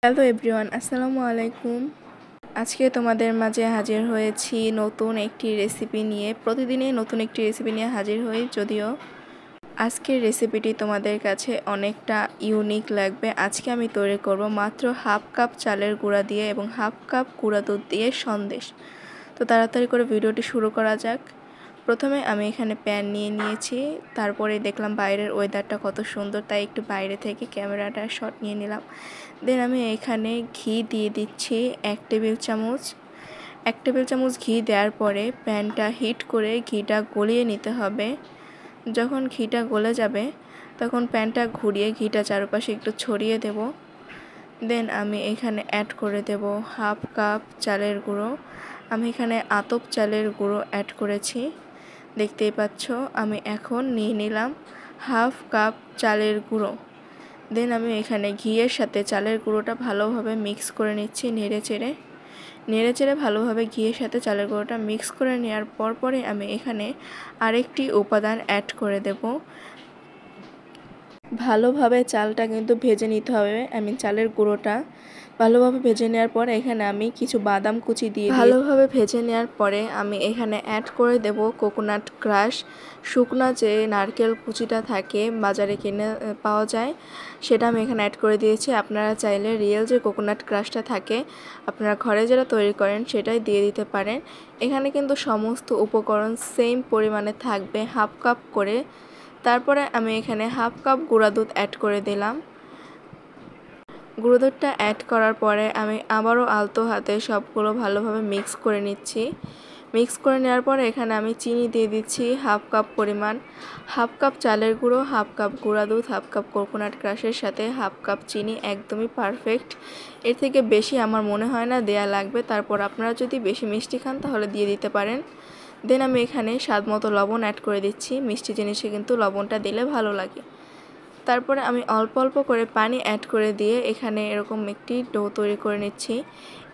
Hello everyone, আসসালামু আলাইকুম। আজকে তোমাদের মাঝে হাজির হয়েছি নতুন একটি রেসিপি নিয়ে। প্রতিদিনই নতুন একটি রেসিপি নিয়ে হাজির হই, যদিও আজকের রেসিপিটি তোমাদের কাছে অনেকটা ইউনিক লাগবে। আজকে আমি তৈরি করব মাত্র হাফ কাপ চালের গুঁড়া দিয়ে এবং হাফ কাপ গুঁড়া দুধ দিয়ে সন্দেশ। তো তাড়াতাড়ি করে ভিডিওটি শুরু করা যাক। প্রথমে আমি এখানে প্যান নিয়ে নিয়েছি, তারপরে দেখলাম বাইরের ওয়েদারটা কত সুন্দর, তাই একটু বাইরে থেকে ক্যামেরাটা শট নিয়ে নিলাম। দেন আমি এখানে ঘি দিয়ে দিচ্ছি 1 টেবিল চামচ। 1 টেবিল চামচ ঘি দেওয়ার পরে প্যানটা হিট করে ঘিটা গলিয়ে নিতে হবে। যখন ঘিটা গলে যাবে তখন প্যানটা ঘুরিয়ে ঘিটা চারপাশে একটু ছড়িয়ে দেব। দেন আমি এখানে অ্যাড করে দেব হাফ কাপ চালের গুঁড়ো। আমি এখানে আতপ চালের গুঁড়ো অ্যাড করেছি, দেখতেই পাচ্ছ। আমি এখন নিয়ে নিলাম হাফ কাপ চালের গুঁড়ো। দেন আমি এখানে ঘিয়ের সাথে চালের গুঁড়োটা ভালোভাবে মিক্স করে নিচ্ছি, নেড়ে চেড়ে ভালোভাবে ঘিয়ের সাথে চালের গুঁড়োটা মিক্স করে নেওয়ার পরে আমি এখানে আরেকটি উপাদান অ্যাড করে দেব। ভালোভাবে চালটা কিন্তু ভেজে নিতে হবে। আমি চালের গুঁড়োটা ভালোভাবে ভেজে নেওয়ার পরে এখানে আমি কিছু বাদাম কুচি দিয়ে ভালোভাবে ভেজে নেওয়ার পরে আমি এখানে অ্যাড করে দেব কোকোনাট ক্রাশ। শুকনা যে নারকেল কুচিটা থাকে বাজারে কিনে পাওয়া যায়, সেটা আমি এখানে অ্যাড করে দিয়েছি। আপনারা চাইলে রিয়েল যে কোকোনাট ক্রাশটা থাকে আপনারা ঘরে যারা তৈরি করেন সেটাই দিয়ে দিতে পারেন। এখানে কিন্তু সমস্ত উপকরণ সেম পরিমাণে থাকবে, হাফ কাপ করে। তারপরে আমি এখানে হাফ কাপ গুঁড়া দুধ অ্যাড করে দিলাম। গুঁড়ো দুধটা অ্যাড করার পরে আমি আবারও আলতো হাতে সবগুলো ভালোভাবে মিক্স করে নিচ্ছি। মিক্স করে নেওয়ার পরে এখানে আমি চিনি দিয়ে দিচ্ছি হাফ কাপ পরিমাণ। হাফ কাপ চালের গুঁড়ো, হাফ কাপ গুঁড়া দুধ, হাফ কাপ কোকোনাট ক্রাশের সাথে হাফ কাপ চিনি, একদমই পারফেক্ট। এর থেকে বেশি আমার মনে হয় না দেয়া লাগবে। তারপর আপনারা যদি বেশি মিষ্টি খান তাহলে দিয়ে দিতে পারেন। দেন আমি এখানে স্বাদ মতো লবণ অ্যাড করে দিচ্ছি। মিষ্টি জিনিসে কিন্তু লবণটা দিলে ভালো লাগে। তারপরে আমি অল্প অল্প করে পানি অ্যাড করে দিয়ে এখানে এরকম একটি ডো তৈরি করে নিচ্ছি।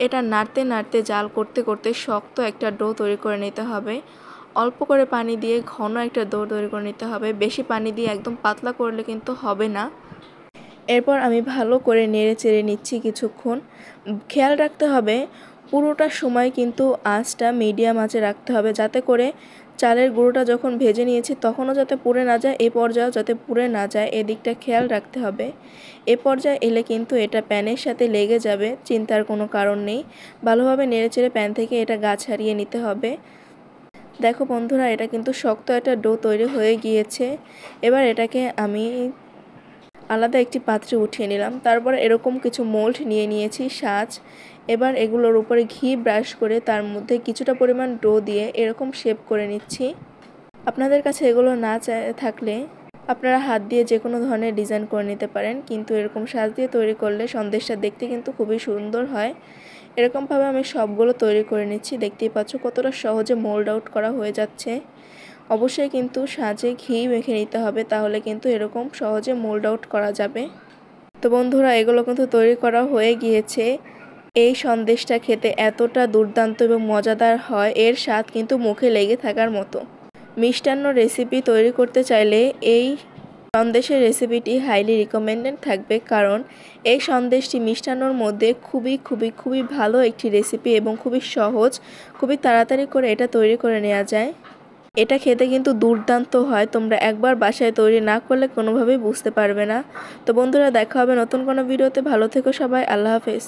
এটা নাড়তে নাড়তে জাল করতে করতে শক্ত একটা ডো তৈরি করে নিতে হবে। অল্প করে পানি দিয়ে ঘন একটা ডো তৈরি করে নিতে হবে। বেশি পানি দিয়ে একদম পাতলা করলে কিন্তু হবে না। এরপর আমি ভালো করে নেড়ে চেড়ে নিচ্ছি কিছুক্ষণ। খেয়াল রাখতে হবে পুরোটা সময় কিন্তু আঁচটা মিডিয়াম আঁচে রাখতে হবে, যাতে করে চালের গুঁড়োটা যখন ভেজে নিয়েছি তখনও যাতে পুড়ে না যায়, এই পর্যায়েও যাতে পুড়ে না যায় এদিকটা খেয়াল রাখতে হবে। এ পর্যায়ে এলে কিন্তু এটা প্যানের সাথে লেগে যাবে, চিন্তার কোনো কারণ নেই। ভালোভাবে নেড়েচেড়ে প্যান থেকে এটা গা ছাড়িয়ে নিতে হবে। দেখো বন্ধুরা, এটা কিন্তু শক্ত একটা ডো তৈরি হয়ে গিয়েছে। এবার এটাকে আমি আলাদা একটি পাত্রে উঠিয়ে নিলাম। তারপর এরকম কিছু মোল্ড নিয়ে নিয়েছি সাজ। এবার এগুলোর উপরে ঘি ব্রাশ করে তার মধ্যে কিছুটা পরিমাণ ডো দিয়ে এরকম শেপ করে নিচ্ছি। আপনাদের কাছে এগুলো না থাকলে আপনারা হাত দিয়ে যে কোনো ধরনের ডিজাইন করে নিতে পারেন, কিন্তু এরকম সাজ দিয়ে তৈরি করলে সন্দেশটা দেখতে কিন্তু খুবই সুন্দর হয়। এরকমভাবে আমি সবগুলো তৈরি করে নিচ্ছি। দেখতেই পাচ্ছ কতটা সহজে মোল্ড আউট করা হয়ে যাচ্ছে। অবশ্যই কিন্তু সাজে ঘি মেখে নিতে হবে, তাহলে কিন্তু এরকম সহজে মোল্ড আউট করা যাবে। তো বন্ধুরা, এগুলো কিন্তু তৈরি করা হয়ে গিয়েছে। এই সন্দেশটা খেতে এতটা দুর্দান্ত এবং মজাদার হয়, এর স্বাদ কিন্তু মুখে লেগে থাকার মতো। মিষ্টান্ন রেসিপি তৈরি করতে চাইলে এই সন্দেশের রেসিপিটি হাইলি রিকমেন্ডেড থাকবে, কারণ এই সন্দেশটি মিষ্টান্নর মধ্যে খুবই ভালো একটি রেসিপি এবং খুবই সহজ, খুবই তাড়াতাড়ি করে এটা তৈরি করে নেওয়া যায়। এটা খেতে কিন্তু দুর্দান্ত হয়। তোমরা একবার বাসায় তৈরি না করলে কোনোভাবেই বুঝতে পারবে না। তো বন্ধুরা, দেখা হবে নতুন কোনো ভিডিওতে। ভালো থেকো সবাই, আল্লাহ হাফেজ।